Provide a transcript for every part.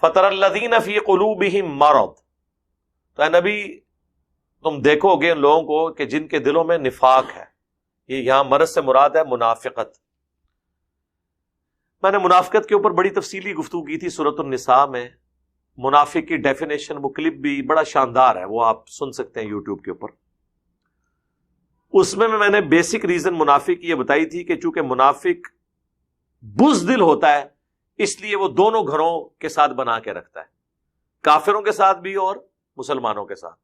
فَتَرَى الَّذِينَ فِي قُلُوبِهِم مَرَضٌ، تو اے نبی تم دیکھو گے ان لوگوں کو کہ جن کے دلوں میں نفاق ہے. یہ یہاں مرض سے مراد ہے منافقت. میں نے منافقت کے اوپر بڑی تفصیلی گفتگو کی تھی سورۃ النساء میں. منافق کی ڈیفینیشن وہ کلپ بھی بڑا شاندار ہے، وہ آپ سن سکتے ہیں یوٹیوب کے اوپر. اس میں نے بیسک ریزن منافق کی یہ بتائی تھی کہ چونکہ منافق بزدل ہوتا ہے اس لیے وہ دونوں گھروں کے ساتھ بنا کے رکھتا ہے، کافروں کے ساتھ بھی اور مسلمانوں کے ساتھ.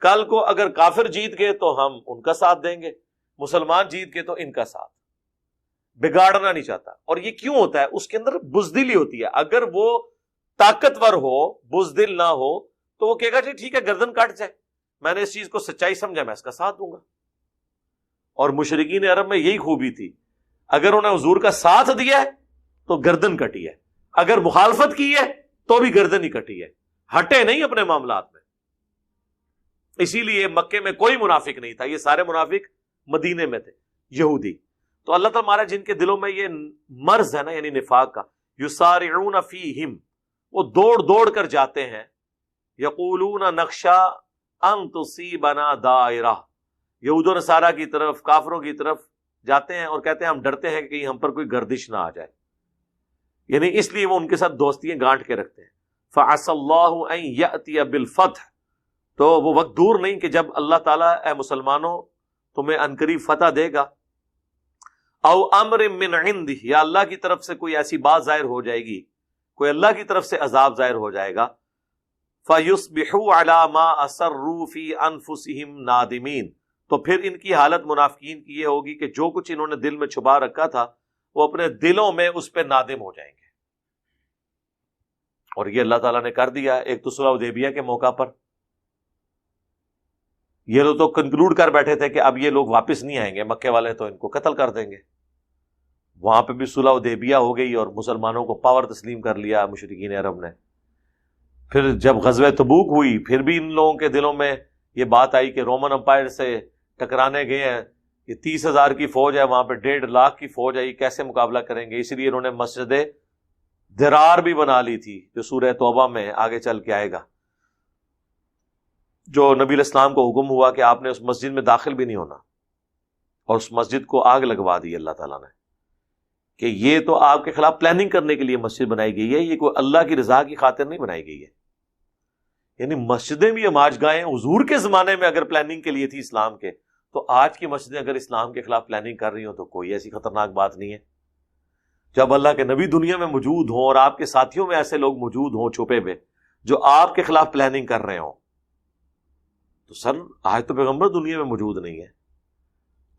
کل کو اگر کافر جیت گئے تو ہم ان کا ساتھ دیں گے، مسلمان جیت گئے تو ان کا ساتھ. بگاڑنا نہیں چاہتا. اور یہ کیوں ہوتا ہے؟ اس کے اندر بزدلی ہوتی ہے. اگر وہ طاقتور ہو، بزدل نہ ہو، تو وہ کہے گا جی ٹھیک ہے گردن کاٹ جائے، میں نے اس چیز کو سچائی سمجھا، میں اس کا ساتھ دوں گا. اور مشرکین عرب میں یہی خوبی تھی، اگر انہیں حضور کا ساتھ دیا ہے تو گردن کٹی ہے، اگر مخالفت کی ہے تو بھی گردن ہی کٹی ہے، ہٹے نہیں اپنے معاملات میں. اسی لیے مکے میں کوئی منافق نہیں تھا، یہ سارے منافق مدینے میں تھے، یہودی. تو اللہ تعالیٰ ہمارا جن کے دلوں میں یہ مرض ہے نا، یعنی نفاق کا، یسارعون فیہم، وہ دوڑ دوڑ کر جاتے ہیں. یقولون نخشا ان تصیبنا دائرہ، یہود و نصارہ کی طرف، کافروں کی طرف جاتے ہیں اور کہتے ہیں ہم ڈرتے ہیں کہ کہیں ہم پر کوئی گردش نہ آ جائے. یعنی اس لیے وہ ان کے ساتھ دوستیاں گانٹ کے رکھتے ہیں. فعسى اللہ ان یأتی بالفتح، تو وہ وقت دور نہیں کہ جب اللہ تعالیٰ اے مسلمانوں تمہیں عنقریب فتح دے گا. او امر من عندہ، یا اللہ کی طرف سے کوئی ایسی بات ظاہر ہو جائے گی، کوئی اللہ کی طرف سے عذاب ظاہر ہو جائے گا. فَيُصْبِحُوا عَلَى مَا أَسَرُّوا فِي أَنفُسِهِمْ نَادِمِينَ، تو پھر ان کی حالت منافقین کی یہ ہوگی کہ جو کچھ انہوں نے دل میں چھپا رکھا تھا وہ اپنے دلوں میں اس پہ نادم ہو جائیں گے. اور یہ اللہ تعالیٰ نے کر دیا. ایک تو صلح حدیبیہ کے موقع پر یہ لوگ تو کنکلوڈ کر بیٹھے تھے کہ اب یہ لوگ واپس نہیں آئیں گے، مکے والے تو ان کو قتل کر دیں گے. وہاں پہ بھی صلح حدیبیہ ہو گئی اور مسلمانوں کو پاور تسلیم کر لیا مشرکین عرب نے. پھر جب غزوہ تبوک ہوئی پھر بھی ان لوگوں کے دلوں میں یہ بات آئی کہ رومن امپائر سے ٹکرانے گئے ہیں، یہ 30,000 کی فوج ہے، وہاں پہ 1.5 لاکھ کی فوج ہے، یہ کیسے مقابلہ کریں گے. اسی لیے انہوں نے مسجد درار بھی بنا لی تھی جو سورہ توبہ میں آگے چل کے آئے گا، جو نبی علیہ السلام کو حکم ہوا کہ آپ نے اس مسجد میں داخل بھی نہیں ہونا، اور اس مسجد کو آگ لگوا دی اللہ تعالیٰ نے کہ یہ تو آپ کے خلاف پلاننگ کرنے کے لیے مسجد بنائی گئی ہے، یہ کوئی اللہ کی رضا کی خاطر نہیں بنائی گئی ہے. یعنی مسجدیں بھی ہماج گاہیں حضور کے زمانے میں اگر پلاننگ کے لیے تھی اسلام کے، تو آج کی مسجدیں اگر اسلام کے خلاف پلاننگ کر رہی ہوں تو کوئی ایسی خطرناک بات نہیں ہے. جب اللہ کے نبی دنیا میں موجود ہوں اور آپ کے ساتھیوں میں ایسے لوگ موجود ہوں چھپے ہوئے جو آپ کے خلاف پلاننگ کر رہے ہوں، تو سر آج تو پیغمبر دنیا میں موجود نہیں ہے،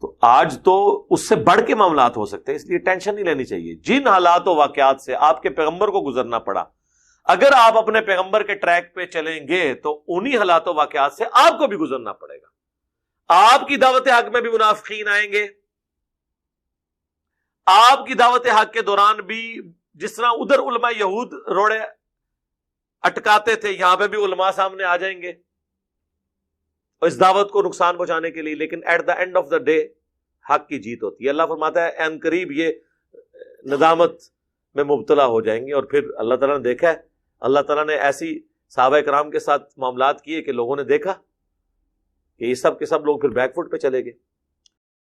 تو آج تو اس سے بڑھ کے معاملات ہو سکتے ہیں. اس لیے ٹینشن نہیں لینی چاہیے. جن حالات و واقعات سے آپ کے پیغمبر کو گزرنا پڑا، اگر آپ اپنے پیغمبر کے ٹریک پہ چلیں گے تو انہی حالات و واقعات سے آپ کو بھی گزرنا پڑے گا. آپ کی دعوت حق میں بھی منافقین آئیں گے، آپ کی دعوت حق کے دوران بھی جس طرح ادھر علماء یہود روڑے اٹکاتے تھے، یہاں پہ بھی علماء سامنے آ جائیں گے اس دعوت کو نقصان پہنچانے کے لیے. لیکن at the end of the day حق کی جیت ہوتی ہے. اللہ فرماتا ہے ان قریب یہ ندامت میں مبتلا ہو جائیں گے. اور پھر اللہ تعالیٰ نے دیکھا ہے، اللہ تعالیٰ نے ایسی صحابہ کرام کے ساتھ معاملات کیے کہ لوگوں نے دیکھا کہ یہ سب کے سب لوگ پھر بیک فٹ پہ چلے گئے.